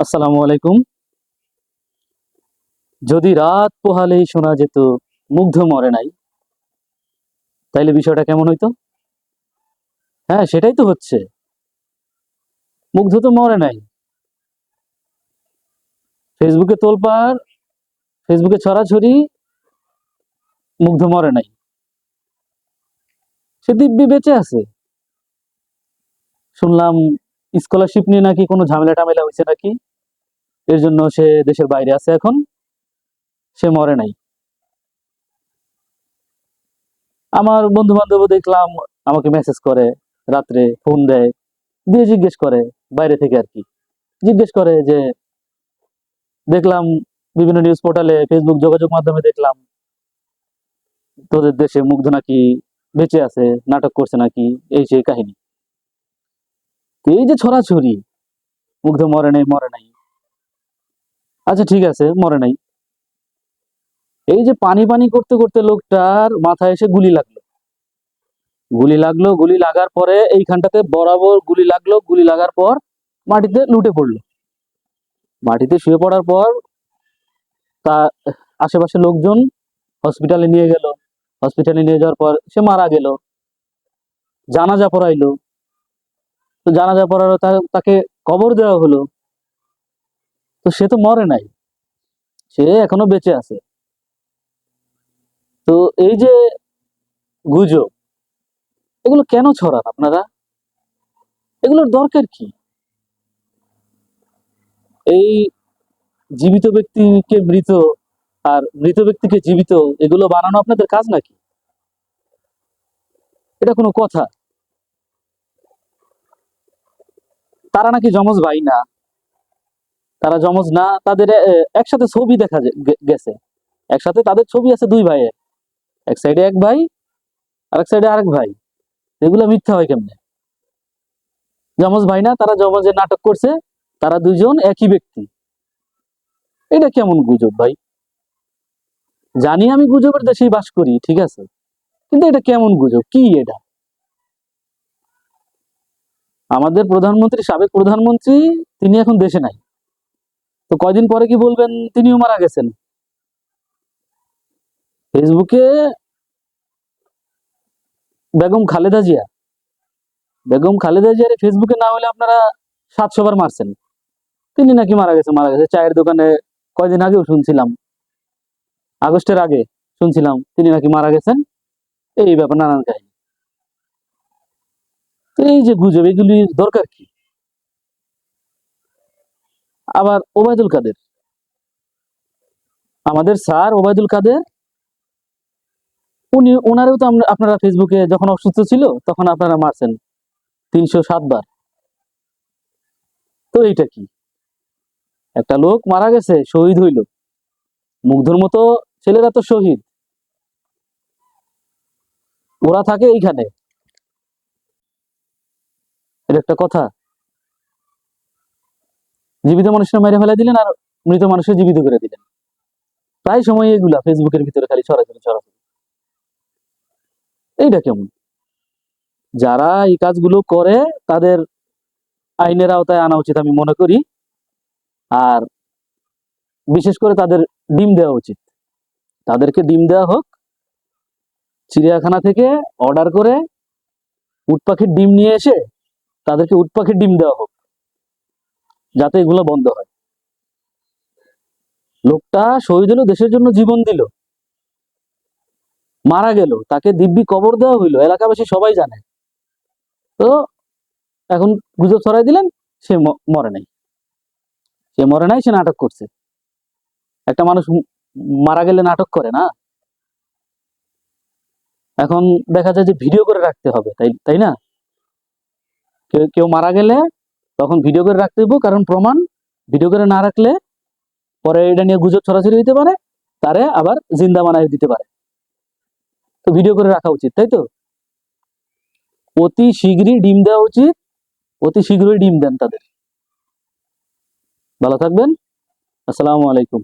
আসসালামু আলাইকুম। যদি রাত পোহালেই শোনা যেত মুগ্ধ মরে নাই, তাইলে বিষয়টা কেমন হইতো? হ্যাঁ, সেটাই তো হচ্ছে। মুগ্ধ তো মরে নাই। ফেসবুকে তোলপাড়, ফেসবুকে ছড়াছড়ি, মুগ্ধ মরে নাই। সে দিব্যি বেঁচে আছে। শুনলাম স্কলারশিপ নিয়ে নাকি কোনো ঝামেলা টামেলা হয়েছে নাকি, এর জন্য সে দেশের বাইরে আছে এখন। সে মরে নাই। আমার বন্ধু বান্ধব দেখলাম আমাকে মেসেজ করে, রাত্রে ফোন দেয়, দিয়ে জিজ্ঞেস করে, বাইরে থেকে আর কি, জিজ্ঞেস করে যে দেখলাম বিভিন্ন নিউজ পোর্টালে, ফেসবুক যোগাযোগ মাধ্যমে দেখলাম তোদের দেশে মুগ্ধ নাকি বেঁচে আছে, নাটক করছে নাকি, এই সেই কাহিনী। তো এই যে ছড়াছড়ি, মুগ্ধ মরে নাই মরে নাই, আচ্ছা ঠিক আছে মরে নাই। এই যে পানি পানি করতে করতে লোকটার মাথায় এসে গুলি লাগলো, গুলি লাগলো, গুলি লাগার পরে এইখানটাতে বরাবর গুলি লাগলো, গুলি লাগার পর মাটিতে লুটে পড়লো। মাটিতে শুয়ে পড়ার পর তা আশেপাশে লোকজন হসপিটালে নিয়ে গেল। হসপিটালে নিয়ে যাওয়ার পর সে মারা গেল। জানাজা পড়াইলো। তো জানাজা পড়ার তাকে কবর দেওয়া হলো। তো সে তো মরে নাই, সে এখনো বেঁচে আছে। তো এই যে গুজব, এগুলো কেন ছড়ান আপনারা? এগুলোর দরকার কি? এই জীবিত ব্যক্তিকে মৃত আর মৃত ব্যক্তিকে জীবিত, এগুলো বানানো আপনাদের কাজ নাকি? এটা কোনো কথা? তারা নাকি যমজ ভাই না, তারা যমজ না, তাদের একসাথে ছবি দেখা গেছে। একসাথে তাদের ছবি আছে দুই ভাইয়ের, এক সাইডে এক ভাই, আরেক সাইডে আরেক ভাই। এগুলো মিথ্যা হয় কেমনে? যমজ ভাই না, তারা যমজের নাটক করছে, তারা দুইজন একই ব্যক্তি। এটা কেমন গুজব ভাই? জানি আমি গুজবের দেশেই বাস করি, ঠিক আছে, কিন্তু এটা কেমন গুজব? কি এটা? আমাদের প্রধানমন্ত্রী, সাবেক প্রধানমন্ত্রী, তিনি এখন দেশে নাই। তো কয়দিন পরে কি বলবেন তিনিও মারা গেছেন? ফেসবুকে বেগম খালেদা জিয়া, বেগম খালেদা জিয়ার ফেসবুকে না হলে আপনারা 700 বার মারছেন। তিনি নাকি মারা গেছে, মারা গেছে চায়ের দোকানে কয়দিন আগেও শুনছিলাম, আগস্টের আগে শুনছিলাম তিনি নাকি মারা গেছেন। এই ব্যাপার নানান কাহিনী। তো এই যে গুজব, এগুলির দরকার কি? আবার ওবায়দুল কাদের, আমাদের স্যার ওবায়দুল কাদের, ওনারেও তো আপনারা ফেসবুকে যখন অসুস্থ ছিল তখন আপনারা মারছেন 307 বার। তো এইটা কি? একটা লোক মারা গেছে, শহীদ হইল, মুগ্ধর মতো ছেলেরা তো শহীদ, ওরা থাকে এইখানে, এটা একটা কথা? জীবিত মানুষের মেরে ফেলা দিলেন আর মৃত মানুষের জীবিত করে দিলেন। প্রায় সময় এগুলা ফেসবুকের ভিতরে খালি ছড়াছড়ি ছড়াছড়ি। এইটা কেমন? যারা এই কাজগুলো করে তাদের আইনের আওতায় আনা উচিত আমি মনে করি। আর বিশেষ করে তাদের ডিম দেওয়া উচিত, তাদেরকে ডিম দেওয়া হোক। চিড়িয়াখানা থেকে অর্ডার করে উট পাখির ডিম নিয়ে এসে তাদেরকে উট পাখির ডিম দেওয়া হোক, যাতে এগুলো বন্ধ হয়। লোকটা শহীদ হলো, দেশের জন্য জীবন দিল, মারা গেল, তাকে দিব্যি কবর দেওয়া হইলো, এলাকাবাসী সবাই জানে। তো এখন গুজব ছড়াই দিলেন সে মরে নাই, সে মরে নাই, সে নাটক করছে। একটা মানুষ মারা গেলে নাটক করে না? এখন দেখা যায় যে ভিডিও করে রাখতে হবে, তাই তাই না? কেউ কেউ মারা গেলে তখন ভিডিও করে রাখতে হইব, কারণ প্রমাণ। ভিডিও করে না রাখলে পরে এটা নিয়ে গুজব ছড়াছড়ি হইতে পারে, তারে আবার জিন্দা বানায় দিতে পারে। তো ভিডিও করে রাখা উচিত, তাই তো? অতি শীঘ্রই ডিম দেওয়া উচিত, অতি শীঘ্রই ডিম দেন তাদের। ভালো থাকবেন। আসসালামু আলাইকুম।